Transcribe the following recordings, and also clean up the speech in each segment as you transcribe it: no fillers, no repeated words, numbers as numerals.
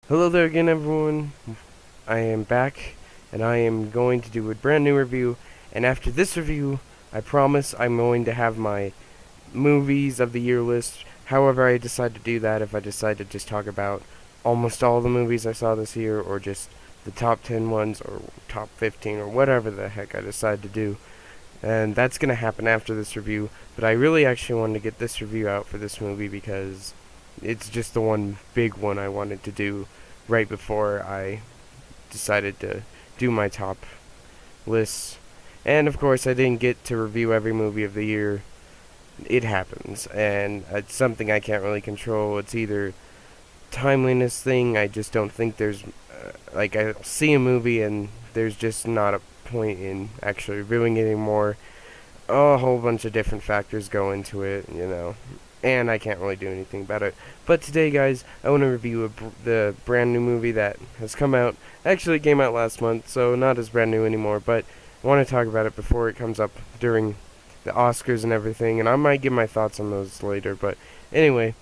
Hello there again, everyone. I am back, and I am going to do a brand new review. And after this review, I promise I'm going to have my movies of the year list. However, I decide to do that if I decide to just talk about almost all the movies I saw this year, or just the top 10 ones, or top 15, or whatever the heck I decide to do. And that's going to happen after this review. But I really actually wanted to get this review out for this movie because it's just the one big one I wanted to do right before I decided to do my top lists. And of course, I didn't get to review every movie of the year. It happens, and it's something I can't really control. It's either timeliness thing. I just don't think there's like I see a movie and there's just not a point in actually reviewing it anymore. A whole bunch of different factors go into it, and I can't really do anything about it. But today, guys, I want to review the brand new movie that has come out. Actually, it came out last month, so not as brand new anymore, but I want to talk about it before it comes up during the Oscars and everything, and I might give my thoughts on those later. But anyway,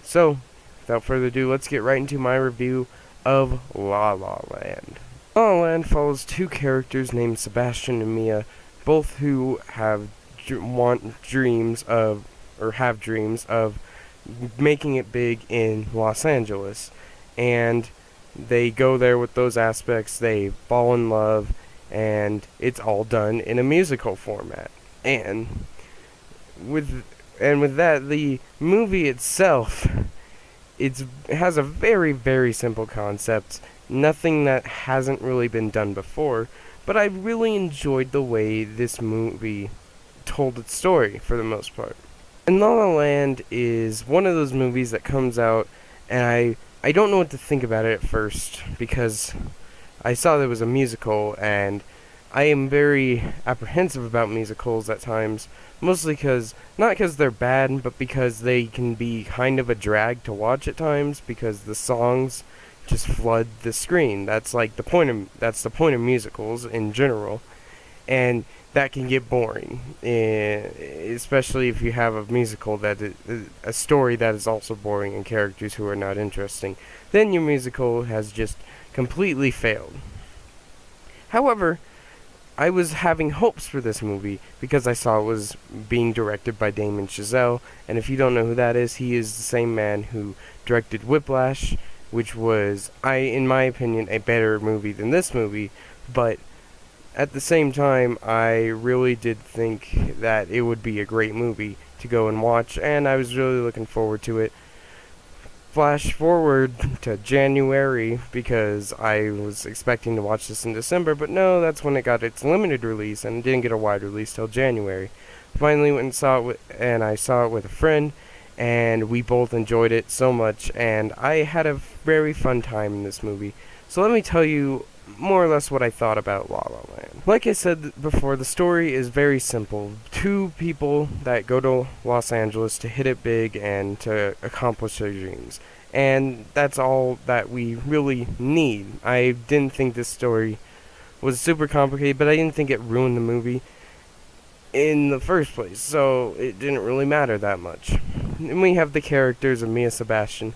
so without further ado, let's get right into my review of La La Land. La La Land follows two characters named Sebastian and Mia, both who have dreams of making it big in Los Angeles, and they go there with those aspects. They fall in love, and it's all done in a musical format. And with that, the movie itself, it has a very, very simple concept. Nothing that hasn't really been done before, but I really enjoyed the way this movie told its story for the most part. And La La Land is one of those movies that comes out, and I don't know what to think about it at first, because I saw there was a musical, and I am very apprehensive about musicals at times, mostly not because they're bad, but because they can be kind of a drag to watch at times, because the songs just flood the screen. That's the point of musicals in general, and that can get boring, especially if you have a musical a story that is also boring and characters who are not interesting. Then your musical has just completely failed. However, I was having hopes for this movie because I saw it was being directed by Damien Chazelle, and if you don't know who that is, he is the same man who directed Whiplash, which was, in my opinion, a better movie than this movie, but at the same time, I really did think that it would be a great movie to go and watch, and I was really looking forward to it. Flash forward to January, because I was expecting to watch this in December, but no, that's when it got its limited release, and it didn't get a wide release till January. Finally went and saw it, and I saw it with a friend, and we both enjoyed it so much, and I had a very fun time in this movie. So let me tell you more or less what I thought about La La Land. Like I said before, the story is very simple. Two people that go to Los Angeles to hit it big and to accomplish their dreams. And that's all that we really need. I didn't think this story was super complicated, but I didn't think it ruined the movie in the first place, so it didn't really matter that much. And we have the characters of Mia Sebastian.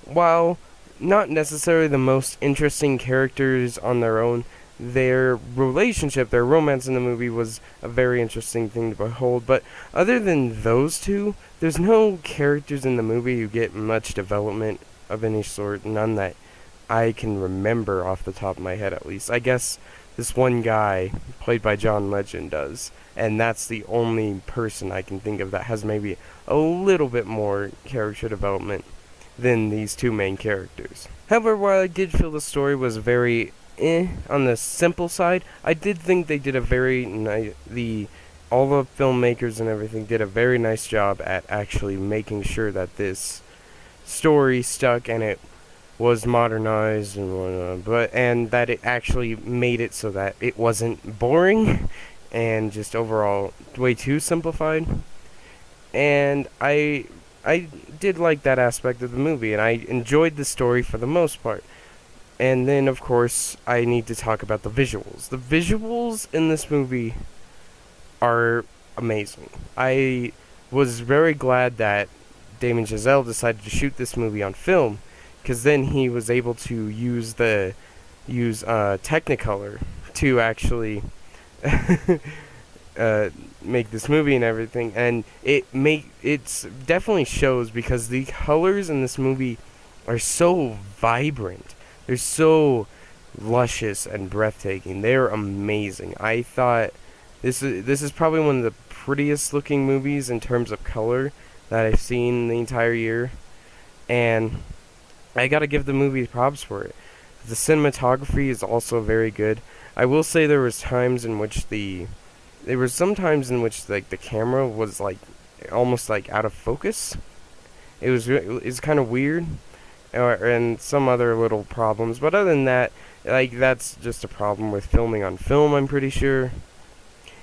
While not necessarily the most interesting characters on their own, their relationship, their romance in the movie was a very interesting thing to behold. But other than those two, there's no characters in the movie who get much development of any sort, none that I can remember off the top of my head at least. I guess this one guy, played by John Legend, does, and that's the only person I can think of that has maybe a little bit more character development than these two main characters. However, while I did feel the story was very on the simple side, I did think they did a very all the filmmakers and everything did a very nice job at actually making sure that this story stuck and it was modernized and whatnot, and that it actually made it so that it wasn't boring and just overall way too simplified. And I did like that aspect of the movie, and I enjoyed the story for the most part. And then, of course, I need to talk about the visuals. The visuals in this movie are amazing. I was very glad that Damien Chazelle decided to shoot this movie on film, because then he was able to use Technicolor to actually make this movie and everything, and it's definitely shows because the colors in this movie are so vibrant. They're so luscious and breathtaking. They're amazing. I thought this is probably one of the prettiest looking movies in terms of color that I've seen the entire year, and I gotta give the movie props for it. The cinematography is also very good. I will say there was times in which there were some times in which like the camera was like almost like out of focus. It's kind of weird, and some other little problems. But other than that, like that's just a problem with filming on film, I'm pretty sure.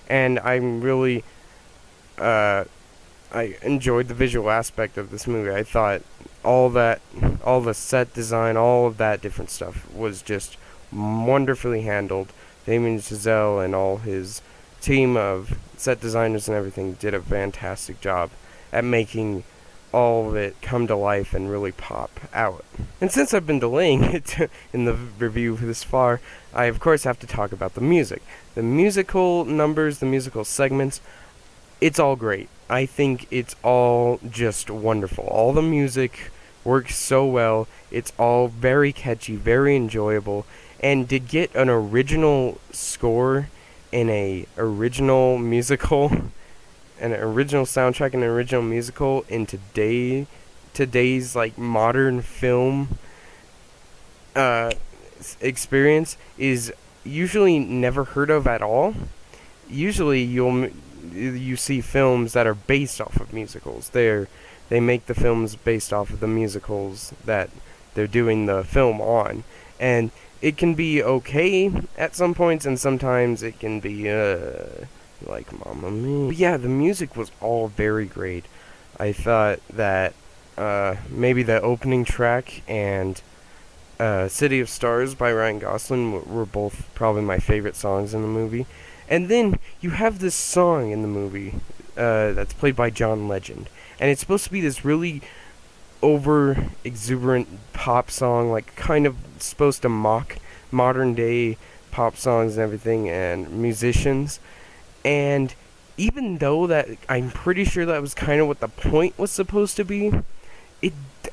And I'm really uh, I enjoyed the visual aspect of this movie. I thought all the set design, all of that different stuff was just wonderfully handled. Damien Chazelle and all his team of set designers and everything did a fantastic job at making all of it come to life and really pop out. And since I've been delaying it in the review this far, I of course have to talk about the music. The musical numbers, the musical segments, it's all great. I think it's all just wonderful. All the music works so well. It's all very catchy, very enjoyable. And to get an original score in a original musical, an original soundtrack and an original musical in today's like modern film experience is usually never heard of at all. Usually you see films that are based off of musicals. They make the films based off of the musicals that they're doing the film on, and it can be okay at some points, and sometimes it can be like Mamma Mia. But yeah, the music was all very great. I thought that maybe the opening track and City of Stars by Ryan Gosling were both probably my favorite songs in the movie. And then you have this song in the movie that's played by John Legend, and it's supposed to be this really over exuberant pop song, like kind of supposed to mock modern day pop songs and everything and musicians. And even though that I'm pretty sure that was kind of what the point was supposed to be,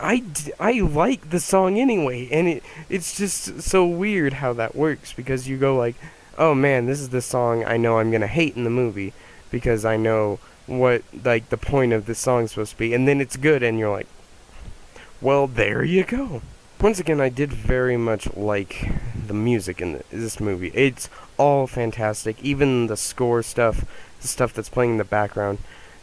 I like the song anyway, and it's just so weird how that works, because you go like, oh man, this is the song I know I'm gonna hate in the movie because I know what like the point of this song is supposed to be, and then it's good and you're like, well, there you go. Once again, I did very much like the music in this movie. It's all fantastic, even the score stuff, the stuff that's playing in the background.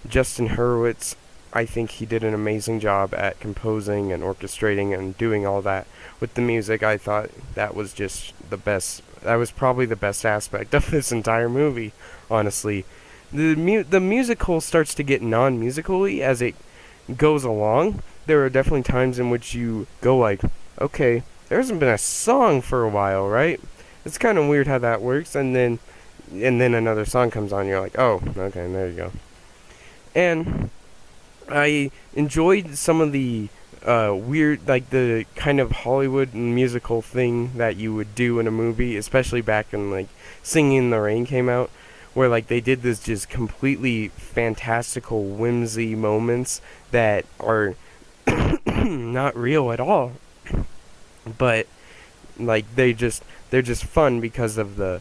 Justin Hurwitz, I think he did an amazing job at composing and orchestrating and doing all that with the music. I thought that was just the best. That was probably the best aspect of this entire movie, honestly. The musical starts to get non-musical-y as it goes along. There are definitely times in which you go like, okay, there hasn't been a song for a while, right? It's kind of weird how that works, and then another song comes on, you're like, oh, okay, there you go. And I enjoyed some of the weird, like the kind of Hollywood musical thing that you would do in a movie, especially back when like Singing in the Rain came out, where like they did this just completely fantastical whimsy moments that are not real at all, but like they're just fun because of the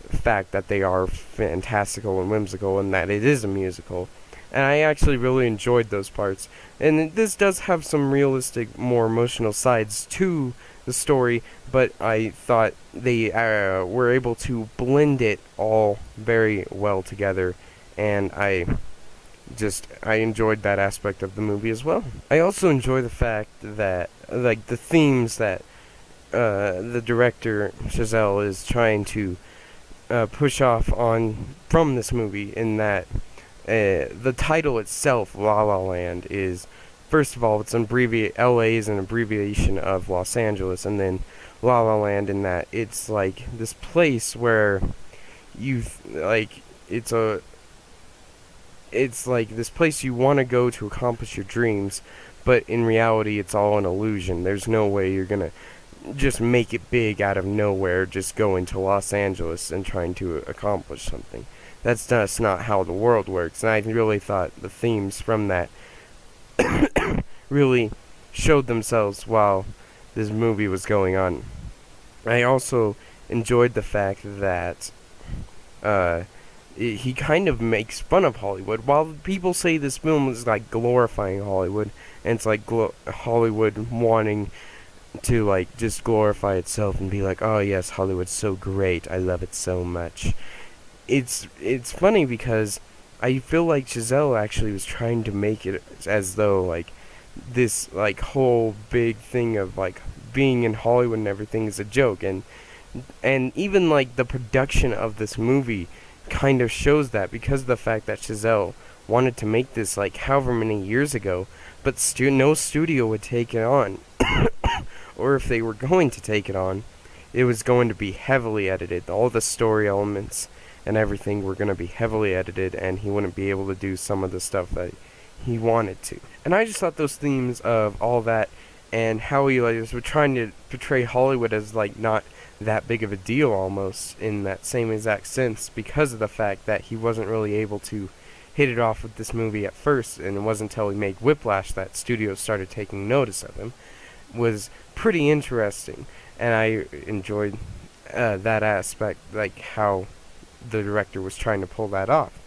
fact that they are fantastical and whimsical and that it is a musical. And I actually really enjoyed those parts. And this does have some realistic, more emotional sides to the story, but I thought they were able to blend it all very well together, and I enjoyed that aspect of the movie as well. I also enjoy the fact that, like, the themes that the director, Chazelle, is trying to push off on from this movie, in that the title itself, La La Land, is, first of all, it's LA is an abbreviation of Los Angeles, and then La La Land in that it's like this place where it's like this place you want to go to accomplish your dreams, but in reality it's all an illusion. There's no way you're gonna just make it big out of nowhere, just going to Los Angeles and trying to accomplish something. That's just not how the world works, and I really thought the themes from that really showed themselves while this movie was going on. I also enjoyed the fact that he kind of makes fun of Hollywood. While people say this film is like glorifying Hollywood, and it's like Hollywood wanting to like just glorify itself and be like, oh yes, Hollywood's so great, I love it so much. It's funny because I feel like Giselle actually was trying to make it as though like this like whole big thing of like being in Hollywood and everything is a joke, and even like the production of this movie kind of shows that, because of the fact that Giselle wanted to make this like however many years ago, but no studio would take it on. Or if they were going to take it on, it was going to be heavily edited. All the story elements and everything were going to be heavily edited, and he wouldn't be able to do some of the stuff that he wanted to. And I just thought those themes of all that, and how he like was trying to portray Hollywood as like not that big of a deal almost in that same exact sense, because of the fact that he wasn't really able to hit it off with this movie at first, and it wasn't until he made Whiplash that studios started taking notice of him, was pretty interesting. And I enjoyed that aspect, like how the director was trying to pull that off.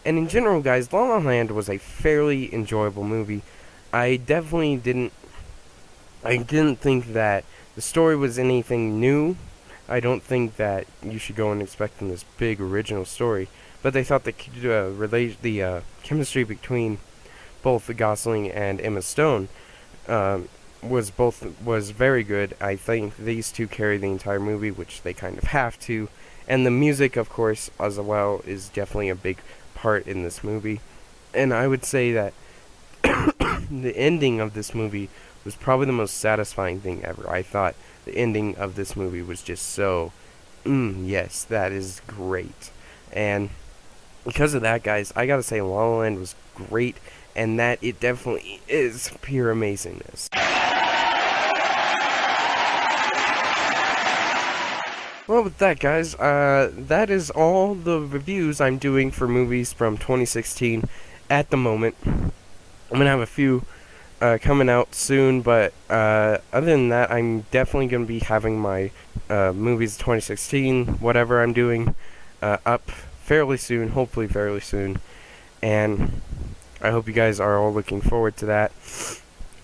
And in general, guys, La La Land was a fairly enjoyable movie. I didn't think that the story was anything new. I don't think that you should go in expecting this big original story, but they thought the chemistry between both Gosling and Emma Stone was very good. I think these two carry the entire movie, which they kind of have to, and the music, of course, as well, is definitely a big part in this movie. And I would say that the ending of this movie was probably the most satisfying thing ever. I thought the ending of this movie was just so, yes, that is great. And because of that, guys, I gotta say La La Land was great, and that it definitely is pure amazingness. Well, with that, guys, that is all the reviews I'm doing for movies from 2016 at the moment. I'm gonna have a few coming out soon, but other than that, I'm definitely gonna be having my movies 2016, whatever I'm doing, up fairly soon, hopefully fairly soon, and I hope you guys are all looking forward to that.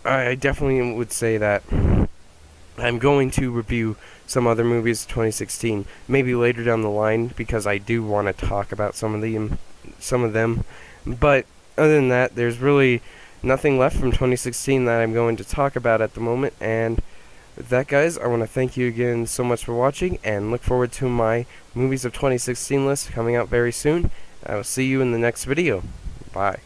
I definitely would say that I'm going to review some other movies 2016, maybe later down the line, because I do want to talk about some of them. But other than that, there's really nothing left from 2016 that I'm going to talk about at the moment. And with that, guys, I want to thank you again so much for watching, and look forward to my movies of 2016 list coming out very soon. I will see you in the next video. Bye.